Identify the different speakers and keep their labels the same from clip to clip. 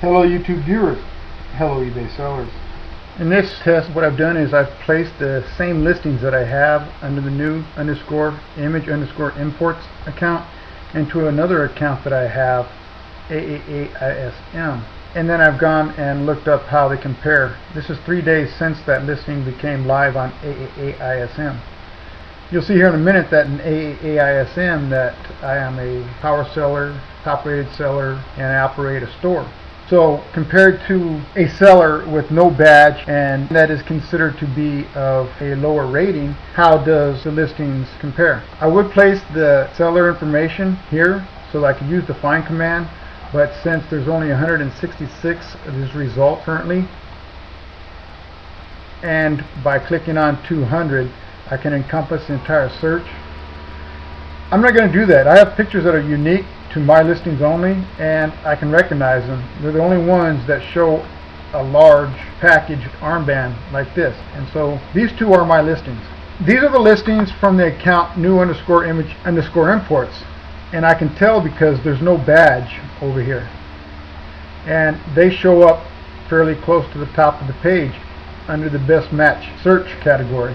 Speaker 1: Hello YouTube viewers, hello eBay sellers. In this test, what I've done is I've placed the same listings that I have under the new _image_imports account into another account that I have, AAAISM. And then I've gone and looked up how they compare. This is 3 days since that listing became live on AAAISM. You'll see here in a minute that in AAAISM that I am a power seller, top rated seller, and I operate a store. So compared to a seller with no badge and that is considered to be of a lower rating, how does the listings compare? I would place the seller information here so that I could use the find command, but since there's only 166 of these results currently, and by clicking on 200 I can encompass the entire search. I'm not going to do that. I have pictures that are unique to my listings only, and I can recognize them. They're the only ones that show a large package armband like this, and so these two are my listings. These are the listings from the account new_image_imports, and I can tell because there's no badge over here, and they show up fairly close to the top of the page under the best match search category.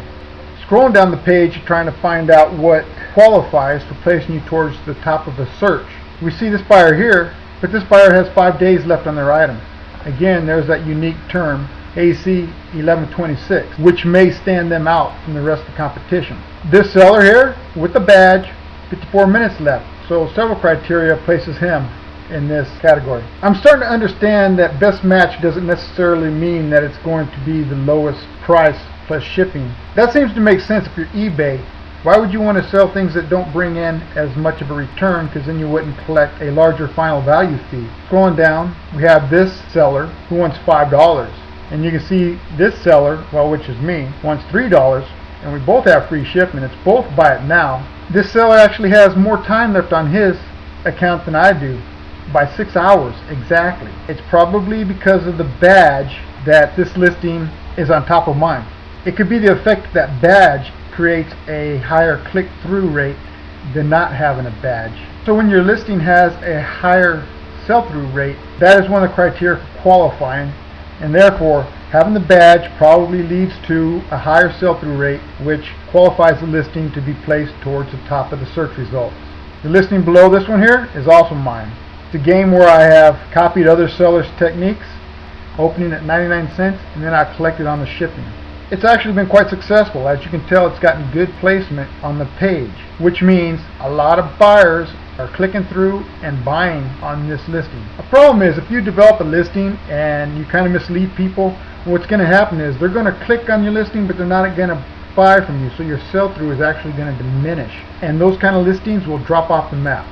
Speaker 1: Scrolling down the page trying to find out what qualifies for placing you towards the top of the search. We see this buyer here, but this buyer has 5 days left on their item. Again, there's that unique term AC 1126, which may stand them out from the rest of the competition. This seller here with the badge, 54 minutes left, so several criteria places him in this category. I'm starting to understand that best match doesn't necessarily mean that it's going to be the lowest price plus shipping. That seems to make sense if you're eBay. Why would you want to sell things that don't bring in as much of a return, because then you wouldn't collect a larger final value fee. Scrolling down, we have this seller who wants $5, and you can see this seller, well, which is me, wants $3, and we both have free shipping. It's both buy it now. This seller actually has more time left on his account than I do, by 6 hours exactly. It's probably because of the badge that this listing is on top of mine. It could be the effect that badge creates a higher click-through rate than not having a badge. So when your listing has a higher sell-through rate, that is one of the criteria for qualifying, and therefore having the badge probably leads to a higher sell-through rate, which qualifies the listing to be placed towards the top of the search results. The listing below this one here is also mine. It's a game where I have copied other sellers' techniques, opening at 99 cents, and then I collected on the shipping. It's actually been quite successful. As you can tell, it's gotten good placement on the page, which means a lot of buyers are clicking through and buying on this listing. The problem is if you develop a listing and you kind of mislead people, what's going to happen is they're going to click on your listing, but they're not going to buy from you, so your sell-through is actually going to diminish, and those kind of listings will drop off the map.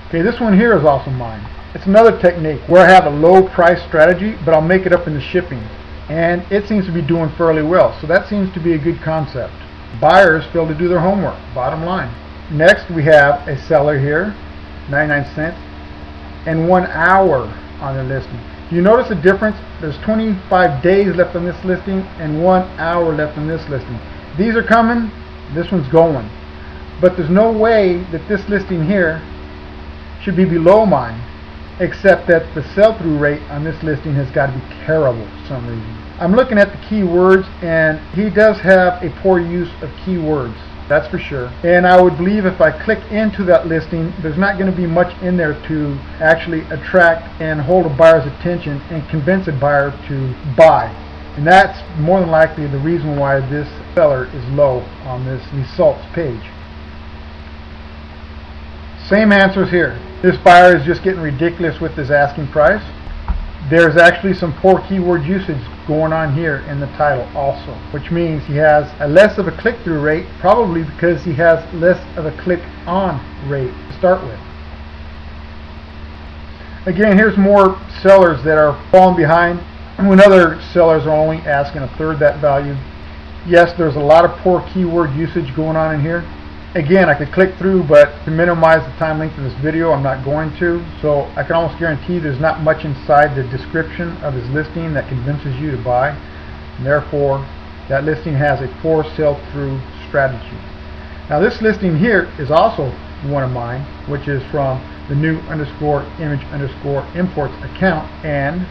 Speaker 1: Okay, this one here is also mine. It's another technique where I have a low price strategy, but I'll make it up in the shipping. And it seems to be doing fairly well, so that seems to be a good concept. Buyers fail to do their homework, bottom line. Next we have a seller here, 99 cents, and 1 hour on the listing. You notice the difference? There's 25 days left on this listing and 1 hour left on this listing. These are coming, this one's going. But there's no way that this listing here should be below mine, except that the sell-through rate on this listing has got to be terrible for some reason. I'm looking at the keywords, and he does have a poor use of keywords, that's for sure. And I would believe if I click into that listing, there's not going to be much in there to actually attract and hold a buyer's attention and convince a buyer to buy. And that's more than likely the reason why this seller is low on this results page. Same answers here. This buyer is just getting ridiculous with his asking price. There's actually some poor keyword usage going on here in the title also, which means he has a less of a click-through rate, probably because he has less of a click-on rate to start with. Again, here's more sellers that are falling behind when other sellers are only asking a third that value. Yes, there's a lot of poor keyword usage going on in here. Again, I could click through, but to minimize the time length of this video, I'm not going to. So I can almost guarantee there's not much inside the description of his listing that convinces you to buy. And therefore, that listing has a poor sell-through strategy. Now this listing here is also one of mine, which is from the new _image_imports account and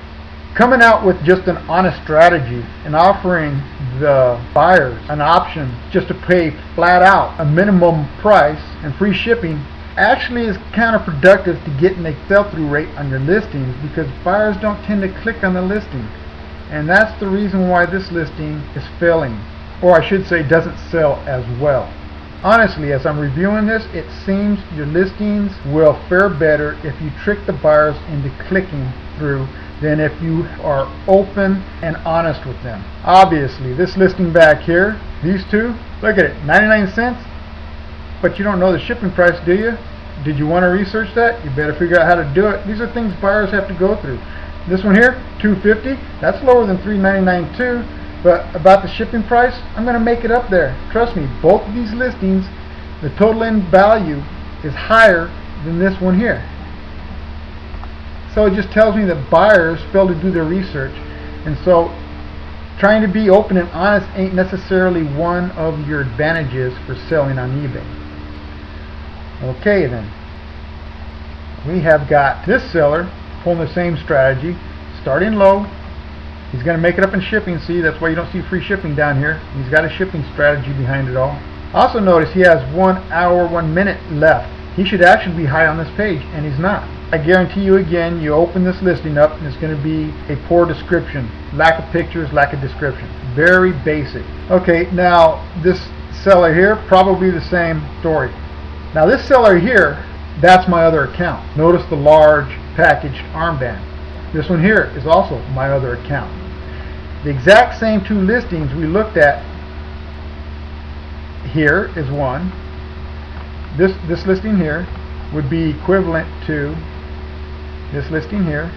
Speaker 1: coming out with just an honest strategy and offering the buyers an option just to pay flat out a minimum price and free shipping actually is counterproductive to getting a sell-through rate on your listings, because buyers don't tend to click on the listing, and that's the reason why this listing is failing, or I should say doesn't sell as well. Honestly, as I'm reviewing this, it seems your listings will fare better if you trick the buyers into clicking through than if you are open and honest with them. Obviously, this listing back here, these two, look at it, 99 cents, but you don't know the shipping price, do you? Did you want to research that? You better figure out how to do it. These are things buyers have to go through. This one here, $2.50, that's lower than $3.99 too. But about the shipping price, I'm going to make it up there. Trust me, both of these listings, the total end value is higher than this one here. So it just tells me that buyers fail to do their research. And so trying to be open and honest ain't necessarily one of your advantages for selling on eBay. Okay then, we have got this seller pulling the same strategy, starting low. He's going to make it up in shipping. See, that's why you don't see free shipping down here. He's got a shipping strategy behind it all. Also notice he has 1 hour, 1 minute left. He should actually be high on this page, and he's not. I guarantee you again, you open this listing up and it's going to be a poor description. Lack of pictures, lack of description. Very basic. Okay, now this seller here, probably the same story. Now this seller here, that's my other account. Notice the large packaged armband. This one here is also my other account. The exact same two listings we looked at here is one. This listing here would be equivalent to this listing here.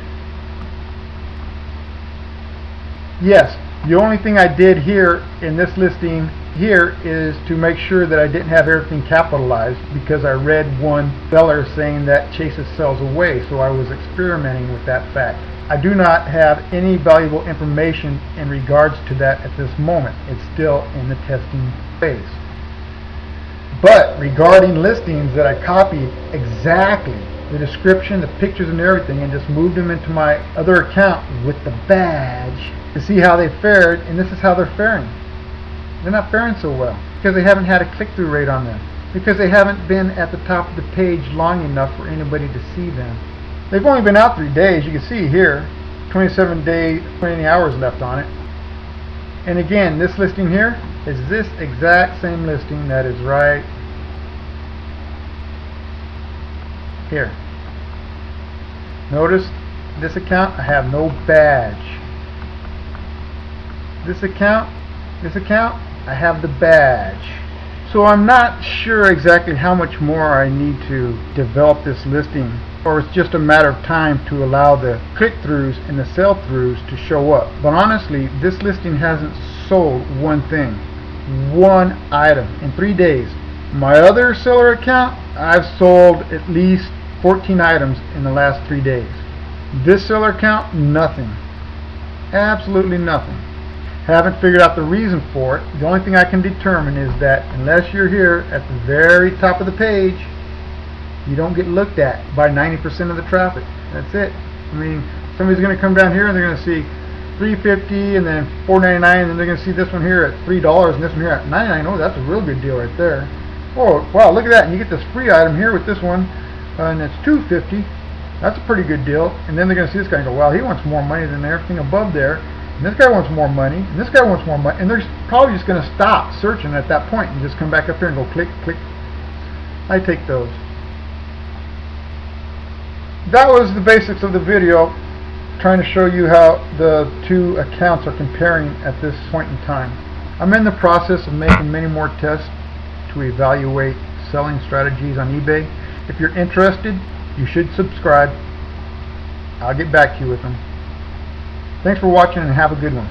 Speaker 1: Yes, the only thing I did here in this listing here is to make sure that I didn't have everything capitalized, because I read one seller saying that chases sells away, so I was experimenting with that fact. I do not have any valuable information in regards to that at this moment. It's still in the testing phase. But regarding listings that I copied exactly the description, the pictures and everything, and just moved them into my other account with the badge to see how they fared, and this is how they're faring. They're not faring so well because they haven't had a click-through rate on them, because they haven't been at the top of the page long enough for anybody to see them. They've only been out 3 days. You can see here 27 days, 20 hours left on it. And again, this listing here is this exact same listing that is right here. Notice this account, I have no badge. This account, I have the badge. So I'm not sure exactly how much more I need to develop this listing, or it's just a matter of time to allow the click-throughs and the sell-throughs to show up. But honestly, this listing hasn't sold one thing, one item in 3 days. My other seller account, I've sold at least 14 items in the last 3 days. This seller account, nothing. Absolutely nothing. Haven't figured out the reason for it. The only thing I can determine is that unless you're here at the very top of the page, you don't get looked at by 90% of the traffic. That's it. I mean, somebody's going to come down here and they're going to see $3.50 and then $4.99, and then they're going to see this one here at $3 and this one here at $9.99. Oh, that's a real good deal right there. Oh, wow, look at that. And you get this free item here with this one, and it's $2.50. That's a pretty good deal. And then they're going to see this guy and go, wow, he wants more money than everything above there. And this guy wants more money, and this guy wants more money, and they're probably just going to stop searching at that point and just come back up here and go click, click. I take those. That was the basics of the video, trying to show you how the two accounts are comparing at this point in time. I'm in the process of making many more tests to evaluate selling strategies on eBay. If you're interested, you should subscribe. I'll get back to you with them. Thanks for watching and have a good one.